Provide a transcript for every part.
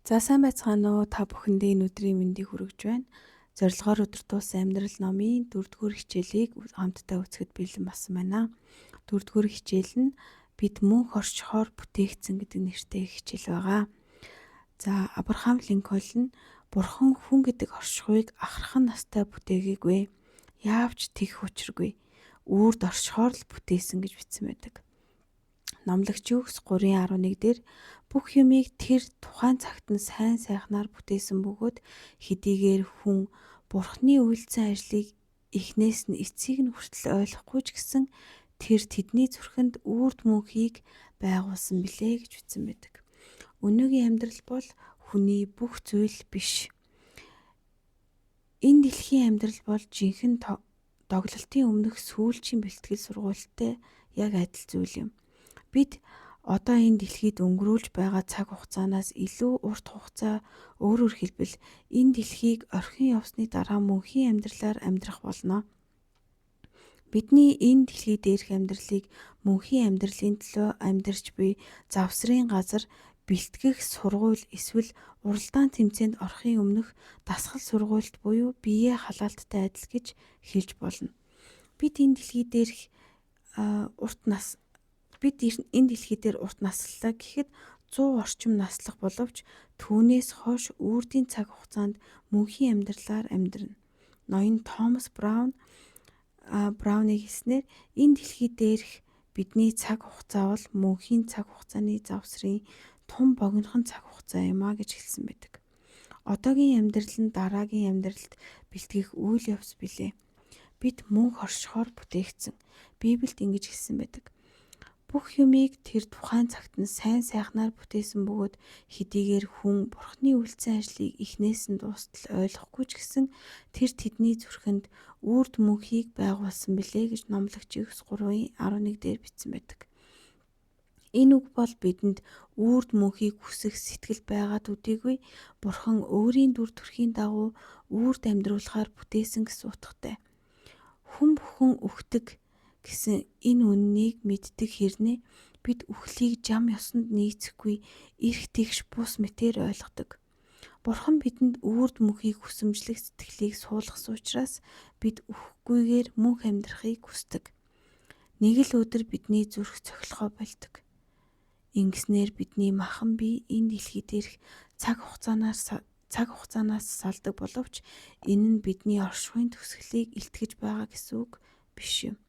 За сайн байцгаана уу? Та бүхэндээ энэ өдрийн мэндийг хүргэж байна. Зорилгоор өдөр туусан амьдрал номын 4-р хичээлийг хамтдаа үзэхэд бэлэн болсон байна. 4-р хичээл нь бид мөнх орчхоор бүтээгдсэн гэдэг нэртэй хичээл байгаа. За Абрахам Линкольн Бурхан хүн гэдэг оршихуйг ахархан настай бүтээгээгүй. Яавч тэгэх учиргүй. Үрд оршихоор л бүтээсэн гэж бичсэн байдаг. Номлогч Юкс 3:11 дээр бүх юмыг тэр тухайн цагт нь сайн сайхнаар бүтээсэн бөгөөд хэдийгээр хүн Бурхны үйлдсэн ажлыг эхнээс нь эцсийг нь хүртэл ойлгохгүй ч гэсэн тэр тэдний зүрхэнд үрд мөнхийг байгуулсан билээ гэж бичсэн байдаг. Өнөөгийн амьдрал бол хүний бүх зүйл биш. Энэ дэлхийн амьдрал бол жинхэнэ догололтын өмнөх сүүлчийн бэлтгэл сургуультай яг адил зүйл юм. Бид одоо энэ дэлхийд өнгөрүүлж байгаа цаг хугацаанаас илүү урт хугацаа, өөрөөр хэлбэл энэ дэлхийг орхин явсны дараа мөнхийн амьдралаар амьдрах болно. Бидний энэ дэлхий дээрх амьдралыг мөнхийн амьдралын төлөө амьдарч буй завсрын газар бэлтгэх сургууль эсвэл уралдаан тэмцээнд орохын өмнөх дасгал сургуульд буюу биеэ халаалттай адил гэж хэлж болно. Бид энэ дэлхий дээрх энэ дэлхий дээр урт наслалаа гэхэд 100 орчим наслах боловч түүнээс хойш үрдийн цаг хугацаанд мөнхийн амьдралаар амьдрна. Ноён Томас Брауны хэлснээр энэ дэлхий дээрх бидний цаг хугацаа бол мөнхийн цаг хугацааны завсрын тун богинохон цаг хугацаа юм а гэж хэлсэн байдаг. Одоогийн амьдрал нь дараагийн амьдралд бэлтгэх үйл явц билээ. Бид мөнх оршихоор бүтээгдсэн. Библиэд ингэж хэлсэн байдаг. Бүх юмыг тэр тухайн цагт нь сайн сайхнаар бүтээсэн бөгөөд хэдийгээр хүн Бурхны үйлдсэн ажлыг эхнээс нь дуустал ойлгохгүй ч гэсэн тэр тэдний зүрхэнд үрд мөнхийг байгуулсан билээ гэж номлогч Юкс 3:11 дээр бичсэн байдаг. Энэ үг бол бидэнд үрд мөнхийг хүсэх сэтгэл байгаад үдээгүй Бурхан өөрийн дүр төрхийн дагуу үрд амьдруулахаар бүтээсэн гэсэн утгатай. Хүн бүхэн үхдэг гэсэн энэ үннийг мэддэг хэрнээ бид үхлийг жам ёсонд нийцэхгүй эрх тэгш бус мэтээр ойлгодог. Бурхан бидэнд үрд мөнхийг хүсэмжлэх сэтгэлийг суулгасан учраас бид үхэхгүйгээр мөнх амьдрахыг хүсдэг. Нэг л өдөр бидний зүрх цохилгоо болдог. Ингэснээр бидний махан бие энэ дэлхий дээрх цаг хугацаанаас салдаг боловч энэ нь бидний оршихуйн төгсгөлийг илтгэж байгаа гэсэн үг биш юм.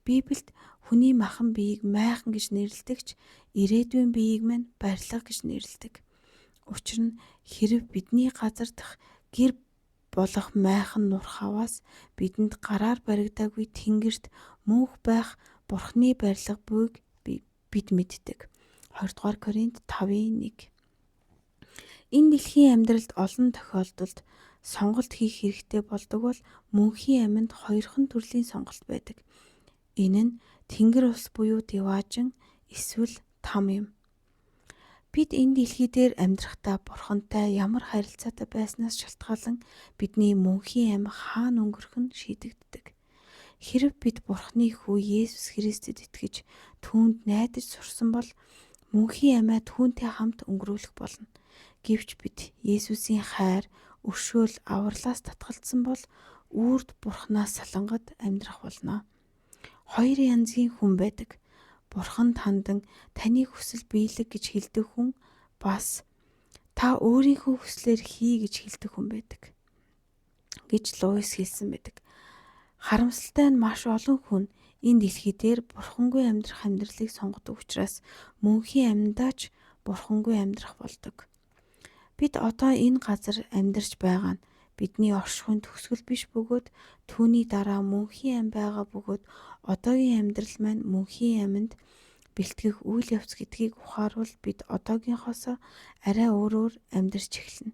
Библиэд хүний махан биеийг майхан гэж нэрлэдэгч ирээдүйн биеийг мань барилга гэж нэрлэдэг. Учир нь хэрэв бидний газар дах гэр болох майхан нур хаваас бидэнд гараар баригдаагүй тэнгэрт мөнх байх Бурхны барилга буйг бид мэддэг. 2-р Коринт 5:1. Энэ дэлхийн амьдралд олон тохиолдолд сонголт хийх хэрэгтэй болдог бол мөнхийн амьд хоёрхан төрлийн сонголт байдаг. Энэ нь тэнгэр ус буюу деважин эсвэл там юм. Бид энэ дэлхий дээр амьдрахдаа Бурхантай ямар харилцаатай байснаас шалтгаалan бидний мөнхийн амь хаана өнгөрөх нь шийдэгддэг. Хэрэв бид Бурхны хүү Есүс Христэд итгэж түүнд найдаж сурсан бол мөнхийн амиа түүнтэй хамт өнгөрүүлэх болно. Гэвч бид Есүсийн хайр, өршөөл, авралаас татгалзсан бол үрд Бурханаас салангад амьдрах болно. Хоёр янзын хүн байдаг. Бурхан тандан таны хүсэл биелэг гэж хэлдэг хүн бас та өөрийнхөө хүслээр хий гэж хэлдэг хүн байдаг гэж Луис хэлсэн байдаг. Харамсалтай нь маш олон хүн энэ дэлхий дээр бурхангүй амьдрах амьдралыг сонгодог учраас мөнхийн амьдаач бурхангүй амьдрах болдог. Бид одоо энэ газар амьдарч байгаа нь бидний оршихуйн төгсгөл биш бөгөөд түүний дараа мөнхийн амь байгаа бөгөөд одоогийн амьдрал маань мөнхийн амьд бэлтгэх үйл явц гэдгийг ухааруул бид одоогийнхоосоо арай өөрөөр амьдарч эхэлнэ.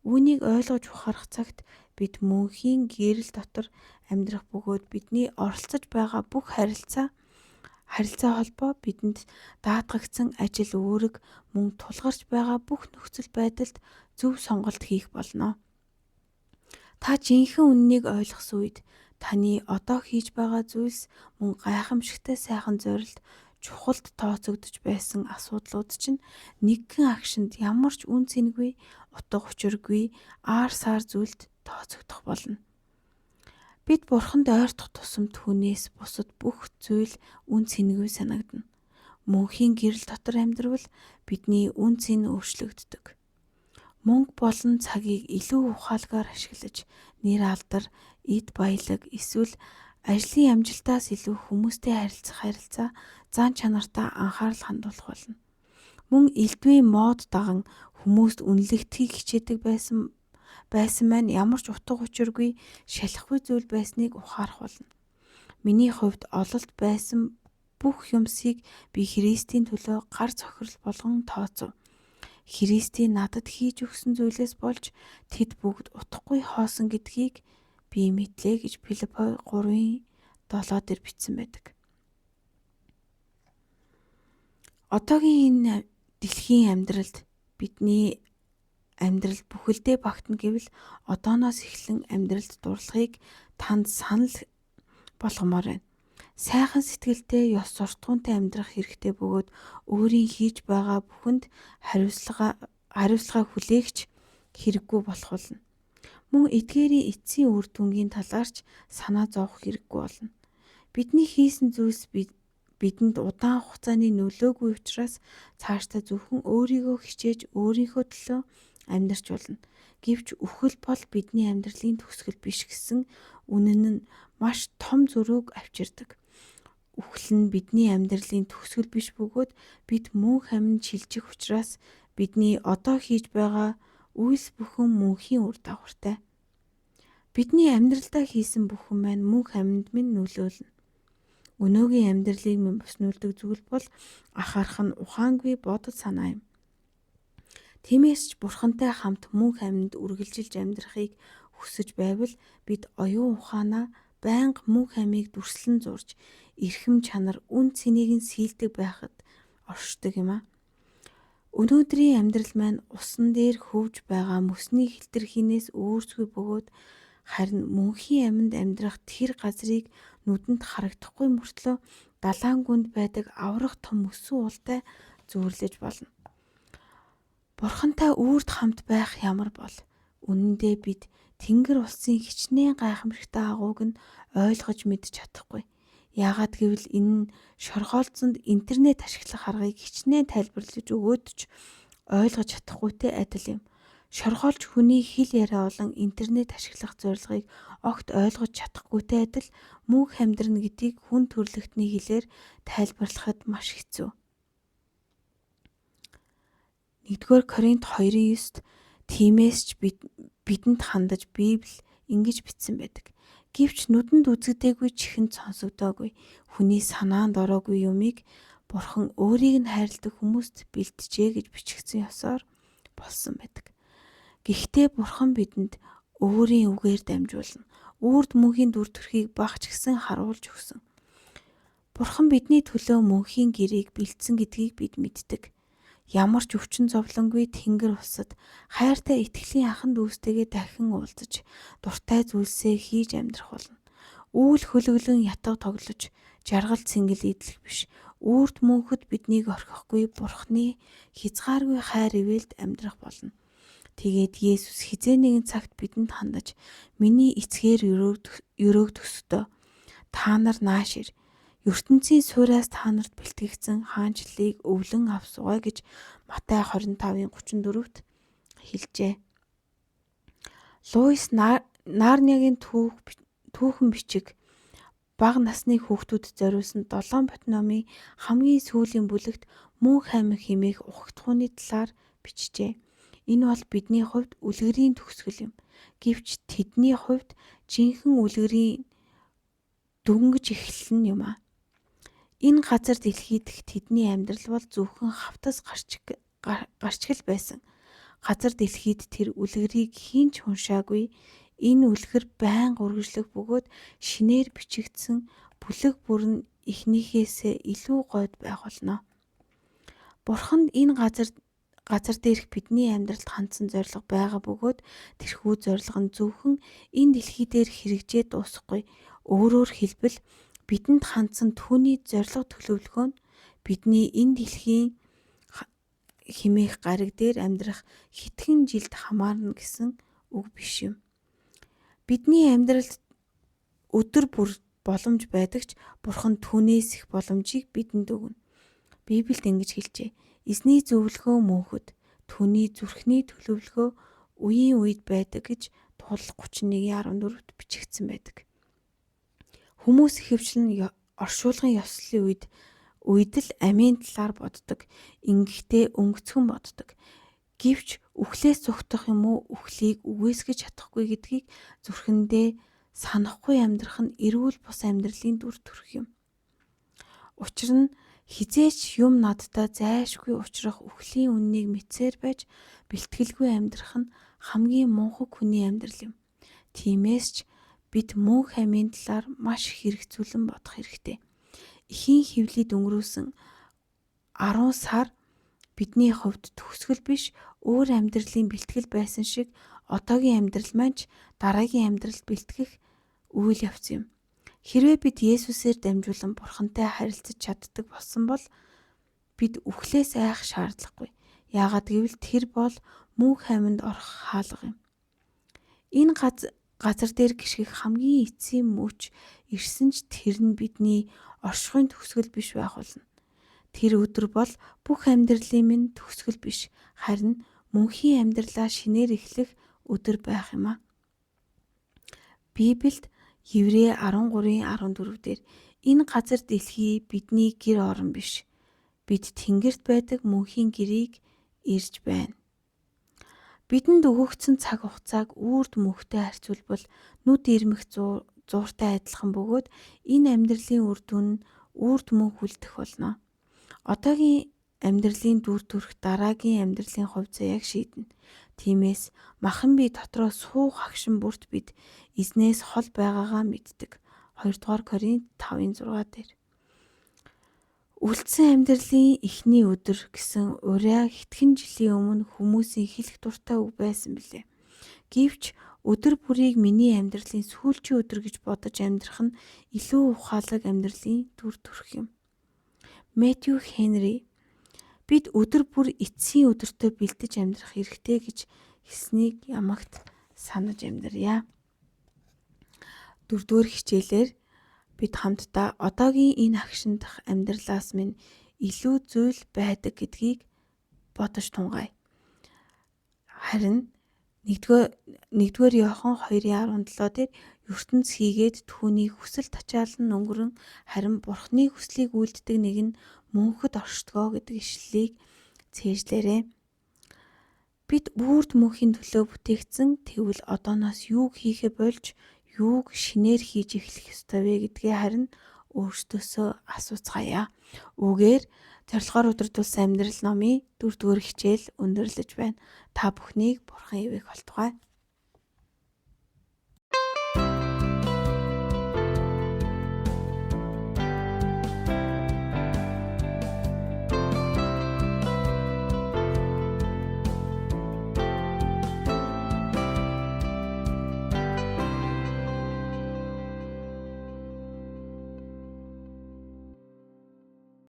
Үүнийг ойлгож ухаарах цагт бид мөнхийн гэрэл дотор амьдрах бөгөөд бидний оролцож байгаа бүх харилцаа холбоо бидэнд даатгагдсан ажил үүрэг мөн тулгарч байгаа бүх нөхцөл байдалд зөв сонголт хийх болно. Та жинхэнэ үннийг ойлгосон үед таны одоо хийж байгаа зүйлс мөн гайхамшигтай сайхан зорилт чухалд тооцогдож байсан асуудлууд чинь нэгэн агшинд ямар ч үн цэнгүй, утга учиргүй, аар саар зүйлд тооцогдох болно. Бид Бурханд ойртох тусам түүнээс бусад бүх зүйл үн цэнгүй санагдана. Мөнхийн гэрэл дотор амьдрал бидний үн цэн өөрчлөгддөг. Мөнгө болон цагийг илүү ухаалгаар ашиглаж нэр алдар, эд баялаг эсвэл ажлын амжилтаас илүү хүмүүстэй харилцах харилцаа зан чанартаа анхаарал хандуулах болно. Мөн элдвийн мод даган хүмүүст үнэлэгдэхийг хичээдэг байсан маань ямар ч утга учиргүй, шалахгүй зүйл байсныг ухаарах болно. Миний хувьд ололт байсан бүх юмсыг би Христийн төлөө гар цохирол болгон тооцов. Христийн надад хийж өгсөн зүйлээс болж тэд бүгд утгагүй хоосон гэдгийг би мэдлээ гэж Филиппой 3:7 дээр бичсэн байдаг. Одоогийн энэ дэлхийн амьдралд бидний амьдрал бүхэлдээ багтана гэвэл одооноос эхлэн амьдралд дурлахыг танд санал болгомоор байна. Сайхан сэтгэлтэй, ёс суртахуунтай амьдрах хэрэгтэй бөгөөд өөрийн хийж байгаа бүхэнд хариуцлага хүлээгч хэрэггүй болох болно. Мөн эдгээрийн эцсийн үр дүнгийн талаарч санаа зовох хэрэггүй болно. Бидний хийсэн зүйлс бидэнд удаан хугацааны нөлөөгүй учраас цаашдаа зөвхөн өөрийгөө хичээж өөрийнхөө төлөө амьдарч болно. Гэвч үхэл бол бидний амьдралын төгсгөл биш гэсэн үнэн нь маш том зөрүүг авчирдаг. Үхэл нь бидний амьдралын төгсгөл биш бөгөөд бид мөнх амьд шилжих учраас бидний одоо хийж байгаа үйлс бүхэн мөнхийн үр дагавартай. Бидний амьдралдаа хийсэн бүхэн маань мөнх амьд минь нөлөөлнө. Өнөөгийн амьдралыг минь боснуулдаг зүйл бол анхаарах нь ухаангүй бодол санаа юм. Тиймээс ч Бурхантай хамт мөнх амьд үргэлжилж амьдрахыг хүсэж байвал бид оюун ухаанаа байнга мөнх амийг дүрслэн зурж, эрхэм чанар үн цэнийг нь сийлдэг байхад оршдог юм а. Өнөөдрийн амьдрал маань усан дээр хөвж байгаа мөсний хэлтэрхийнээс өөрсгүй бөгөөд харин мөнхийн амьд амьдрах тэр газрыг нүдэнд харагдахгүй мөртлөө далайн гүнд байдаг аврах том мөсөн уултай зөөрлөж болно. Бурхантай үрд хамт байх ямар бол үнэн дээр бид Тэнгэр улсын хичнээн гайхамшигтай агууг нь ойлгож мэдж чадахгүй. Яагаад гэвэл энэ нь шоргоолцсонд интернет ашиглах аргыг хичнээн тайлбарлаж өгөөд ч ойлгож чадахгүйтэй адил юм. Шоргоолж хүний хэл яриа болон интернет ашиглах зорилгыг огт ойлгож чадахгүйтэй адил мөнх амьдрна гэдгийг хүн төрлөختний хэлээр тайлбарлахад маш хэцүү. 1-р Коринт 2:9-д тиймээс ч бидэнд хандаж Библи ингэж бичсэн байдаг. Гэвч нүдэнд үзэгдээгүй чихэнд сонсогдоогүй хүний санаанд ороогүй юмыг Бурхан өөрийг нь хайрладаг хүмүүст бэлтжээ гэж бичигдсэн ёсоор болсон байдаг. Гэхдээ Бурхан бидэнд өөрийн үгээр дамжуулан үрд мөнхийн дүр төрхийг багч гисэн харуулж өгсөн. Бурхан бидний төлөө мөнхийн гэрийг бэлдсэн гэдгийг бид мэддэг. Ямар ч өвчин зовлонгүй Тэнгэр улсад хайртай итгэлийн анхан дүүстэйгээ дахин уулзаж дуртай зүйлсээ хийж амьдрах болно. Үүл хөлөглөн ятга тоглож жаргал цэнгэл идэх биш. Үрд мөнхөд биднийг орхихгүй Бурханы хязгааргүй хайр ивэлд амьдрах болно. Тэгээд Есүс хизээ нэгэн цагт бидэнд хандаж миний эцгээр өрөөгдөхсөдөө та нар нааш ир. ертөнцийн суураас та нарт бэлтгэгдсэн хаанчлалыг өвлөн авсугай гэж Матай 25:34-т хэлжээ. Луис Нарниагийн түүхэн бичиг бага насны хүүхдүүдэд зориулсан 7 бот номын хамгийн сүүлийн бүлэгт мөнх амин хэмээх ухагтхууны талаар бичжээ. Энэ бол бидний хувьд үлгэрийн төгсгөл юм. Гэвч тэдний хувьд жинхэнэ үлгэрийн дөнгөж эхлэн юм а. Энэ газар дэлхийд тэдний амьдрал бол зөвхөн хавтас гарчгал байсан. Газар дэлхийд тэр үлгэрийг хинч уншаагүй. Энэ үлгэр байнга үргэлжлэх бөгөөд шинээр бичигдсэн бүлэг бүр нь эхнийхээсээ илүү гойд байх болно. Бурханд энэ газар дээрх бидний амьдралд хандсан зориг байгаа бөгөөд тэрхүү зориг нь зөвхөн энэ дэлхий дээр хэрэгжээ дуусахгүй. Өөрөөр хэлбэл бидэнд хандсан түүний зориг төлөвлөгөө нь Бидний энэ дэлхийн химээх гариг дээр амьдрах хэдхэн жилд хамаарна гэсэн үг биш юм. Бидний амьдралд өдөр бүр боломж байдаг ч Бурхан түүнээс их боломжийг бидэнд өгнө. Библиэд ингэж хэлжээ. Эзний зөвлөгөө мөнхөд, түүний зүрхний төлөвлөгөө үеийн үед байдаг гэж Тул 31:14-д бичигдсэн байдаг. Хүмүүс ихэвчлэн оршуулгын ёслолын үед л амийн талаар боддог, ингэхдээ өнгөцгөн боддог. Гэвч үхлээс зүгтах юм уу, үхлийг үгүйсгэж чадахгүй гэдгийг зүрхэндээ санахгүй амьдрах нь эрүүл бус амьдралын дүр төрх юм. Учир нь хизээч юм надтай зайшгүй учрах үхлийн үннийг мэдсээр байж бэлтгэлгүй амьдрах нь хамгийн мунхаг хүний амьдрал юм. Тиймээс ч бид мөнх амийн талаар маш их хэрэгцүүлэн бодох хэрэгтэй. Эхийн хөвлөд өнгөрөөсөн 10 сар бидний хувьд төгсгөл биш, өөр амьдралын бэлтгэл байсан шиг одоогийн амьдрал маань ч дараагийн амьдралд бэлтгэх үйл явц юм. Хэрвээ бид Есүсээр дамжуулан Бурхантай харилцаж чаддаг болсон бол бид үхлээс айх шаардлагагүй. Яагаад гэвэл тэр бол мөнх амьд орох хаалга юм. Энэ газар дээр гიშгэх хамгийн эцсийн мөч ирсэн ч тэр нь бидний оршихуйн төгсгөл биш байх болно. Тэр өдөр бол бүх амьдралын минь төгсгөл биш, харин мөнхийн амьдралаа шинээр эхлэх өдөр байх юм аа. Библиэд Еврей 13:14 дээр энэ газар дэлхий бидний гэр орон биш. Бид тэнгэрт байдаг мөнхийн гэрийг ирж байна. Бидэнд өгөгдсөн цаг хугацааг үрд мөнхтэй харьцуулбал нүд ирмэх зууртай адилхан бөгөөд энэ амьдралын үр дүн нь үрд мөнх үлдэх болно. Одоогийн амьдралын дүр төрх дараагийн амьдралын хувьд яг шийднэ. Тиймээс махан бие дотроо суух агшин бүрт бид эзнээс хол байгаагаа мэддэг. 2-р Коринт 5:6 дээр. Үлдсэн амьдралын эхний өдөр гэсэн ураа хэдхэн жилийн өмнө хүмүүсийн хэлэх дуртай үг байсан билээ. Гэвч өдөр бүрийг миний амьдралын сүүлчийн өдөр гэж бодож амьдрах нь илүү ухаалаг амьдралын дүр төрх юм. Мэтью Хенри бид өдөр бүр эцсийн өдөртөө бэлдэж амьдрах хэрэгтэй гэж хэлснийг ямагт санаж амьдрья. 4-р хичээлээр бид хамтдаа одоогийн энэ агшин дах амьдралаас минь илүү зүйл байдаг гэдгийг бодож тунгая. Харин 1-р Иохан 2:17 дээр ертөнц хийгээд түүний хүсэл тачаалан өнгөрөн харин Бурхны хүслийг үйлддэг нэг нь мөнхөд оршдгоо гэдэг ишлэлийг цээжлээрэй. Бид үрд мөнхийн төлөө бүтээгдсэн, тэгвэл одооноос юуг хийхэ болж юуг шинээр хийж эхлэх ёстой вэ гэдгээ харин өөрсдөөсөө асууцгаая. Үгээр зорилгоор удирдуулсан амьдрал номын 4-р хичээл өндөрлөж байна. Та бүхнийг Бурхан ивээх болтугай.